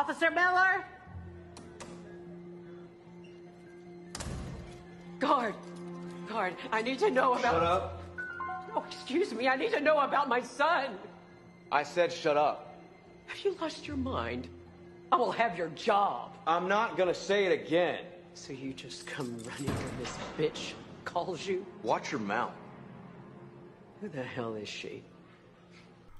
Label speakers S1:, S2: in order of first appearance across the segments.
S1: Officer Miller? Guard, I need to know about...
S2: Shut up.
S1: Oh, excuse me, I need to know about my son.
S2: I said shut up.
S1: Have you lost your mind? I will have your job.
S2: I'm not gonna say it again.
S1: So you just come running when this bitch calls you?
S2: Watch your mouth.
S1: Who the hell is she?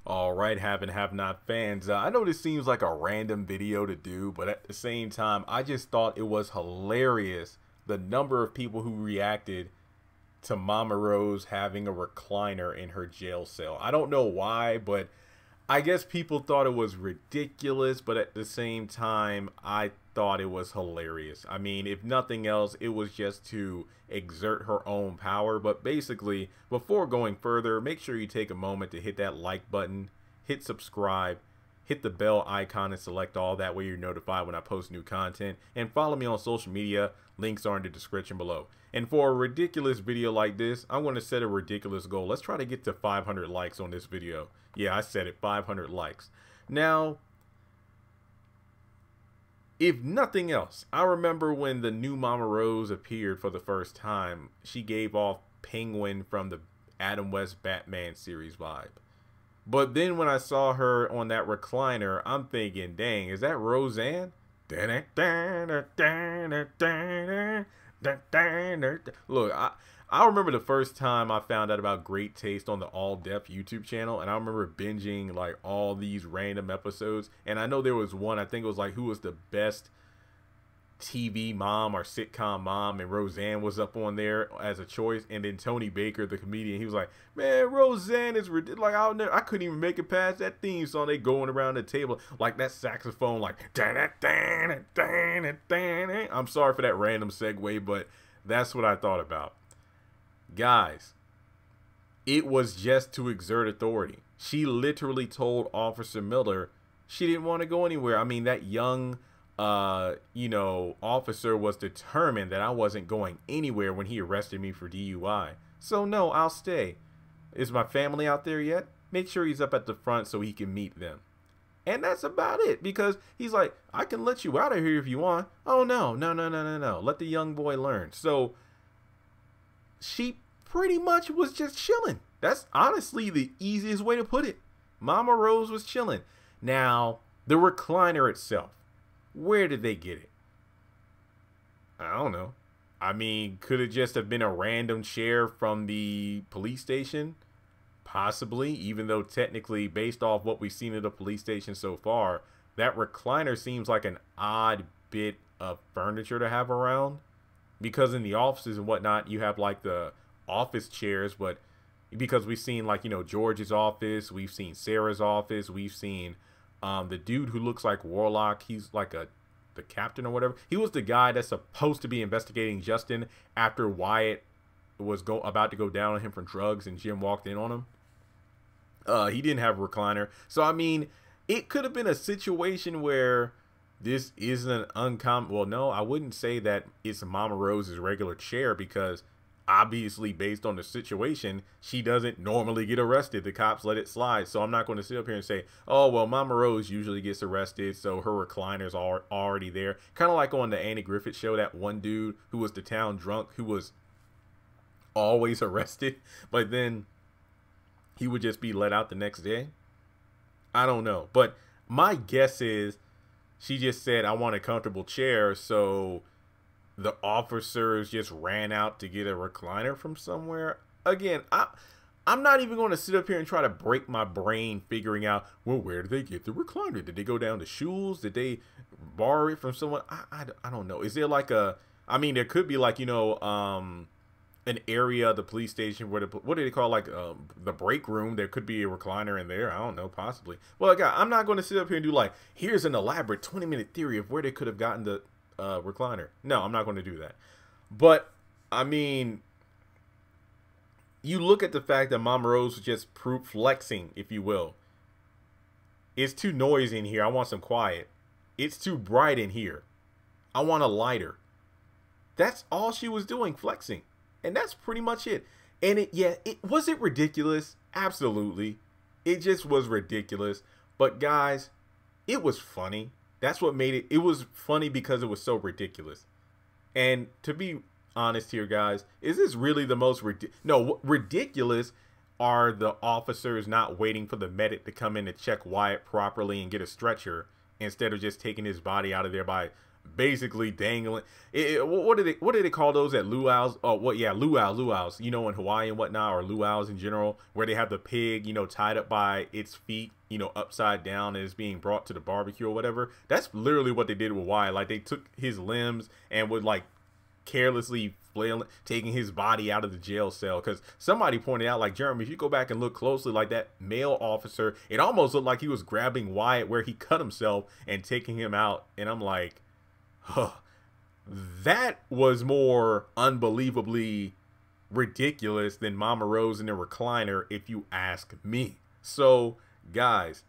S3: All right, have and have not fans. I know this seems like a random video to do, but at the same time, I just thought it was hilarious the number of people who reacted to Mama Rose having a recliner in her jail cell. I don't know why, but I guess people thought it was ridiculous, but at the same time, I thought it was hilarious. I mean, if nothing else, it was just to exert her own power. But basically, before going further, make sure you take a moment to hit that like button, hit subscribe, hit the bell icon and select all. That way you're notified when I post new content. And follow me on social media. Links are in the description below. And for a ridiculous video like this, I'm going to set a ridiculous goal. Let's try to get to 500 likes on this video. Yeah, I said it, 500 likes. Now, if nothing else, I remember when the new Mama Rose appeared for the first time, she gave off Penguin from the Adam West Batman series vibe. But then when I saw her on that recliner, I'm thinking, dang, is that Roseanne? Look, I remember the first time I found out about Great Taste on the All Def YouTube channel, and I remember binging like all these random episodes. And I know there was one, I think it was like who was the best TV mom or sitcom mom, and Roseanne was up on there as a choice. And then Tony Baker, the comedian, he was like, man, Roseanne is ridiculous. Like, I couldn't even make it past that theme song. They going around the table like that saxophone, like I'm sorry for that random segue, but that's what I thought about. Guys, it was just to exert authority. She literally told Officer Miller she didn't want to go anywhere. I mean, that young officer was determined that I wasn't going anywhere when he arrested me for DUI. So no, I'll stay. Is my family out there yet? Make sure he's up at the front so he can meet them. And that's about it, because he's like, I can let you out of here if you want. Oh, no. Let the young boy learn. So she pretty much was just chilling. That's honestly the easiest way to put it. Mama Rose was chilling. Now, the recliner itself. Where did they get it? I don't know. I mean, could it just have been a random chair from the police station? Possibly, even though technically, based off what we've seen at the police station so far, that recliner seems like an odd bit of furniture to have around. Because in the offices and whatnot, you have like the office chairs, but because we've seen like, George's office, we've seen Sarah's office, we've seen the dude who looks like Warlock, he's like the captain or whatever. He was the guy that's supposed to be investigating Justin after Wyatt was about to go down on him for drugs and Jim walked in on him. He didn't have a recliner. So, I mean, it could have been a situation where this isn't an uncommon... Well, no, I wouldn't say that it's Mama Rose's regular chair, because obviously, based on the situation, she doesn't normally get arrested. The cops let it slide. So I'm not going to sit up here and say, oh, well, Mama Rose usually gets arrested, so her recliner's already there. Kind of like on the Andy Griffith Show, that one dude who was the town drunk who was always arrested, but then he would just be let out the next day. I don't know. But my guess is she just said, I want a comfortable chair, so the officers just ran out to get a recliner from somewhere. Again, I'm not even going to sit up here and try to break my brain figuring out, well, where did they get the recliner? Did they go down to Schul's? Did they borrow it from someone? I don't know. Is there like a... I mean, there could be like, an area of the police station where what do they call, like the break room? There could be a recliner in there. I don't know, possibly. Well, again, I'm not going to sit up here and do like, here's an elaborate 20-minute theory of where they could have gotten the recliner. No, I'm not going to do that. But I mean, you look at the fact that Mama Rose was just flexing, if you will. It's too noisy in here. I want some quiet. It's too bright in here. I want a lighter. That's all she was doing, flexing. And that's pretty much it. And was it ridiculous? Absolutely. It just was ridiculous. But guys, it was funny. That's what made it. It was funny because it was so ridiculous. And to be honest here, guys, is this really the most ridiculous are the officers not waiting for the medic to come in to check Wyatt properly and get a stretcher instead of just taking his body out of there by basically dangling. What do they call those at luau's? Oh, what? Yeah, luau's. You know, in Hawaii and whatnot, or luau's in general, where they have the pig, you know, tied up by its feet, you know, upside down, and is being brought to the barbecue or whatever. That's literally what they did with Wyatt. Like, they took his limbs and would like carelessly flailing, taking his body out of the jail cell. Because somebody pointed out, like, Jeremy, if you go back and look closely, like that male officer, it almost looked like he was grabbing Wyatt where he cut himself and taking him out. And I'm like, huh, that was more unbelievably ridiculous than Mama Rose in the recliner, if you ask me. So, guys,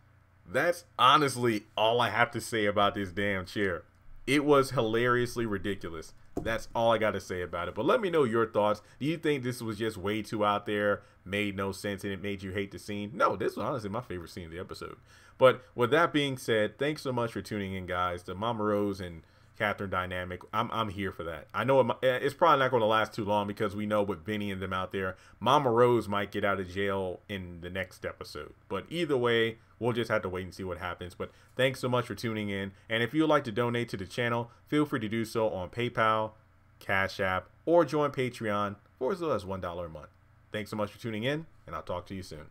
S3: that's honestly all I have to say about this damn chair. It was hilariously ridiculous. That's all I got to say about it. But let me know your thoughts. Do you think this was just way too out there, made no sense, and it made you hate the scene? No, this was honestly my favorite scene of the episode. But with that being said, thanks so much for tuning in, guys. The Mama Rose and Catherine dynamic, I'm here for that. I know it's probably not going to last too long because we know with Benny and them out there, Mama Rose might get out of jail in the next episode. But either way, we'll just have to wait and see what happens. But thanks so much for tuning in. And if you'd like to donate to the channel, feel free to do so on PayPal, Cash App, or join Patreon for as little as $1 a month. Thanks so much for tuning in, and I'll talk to you soon.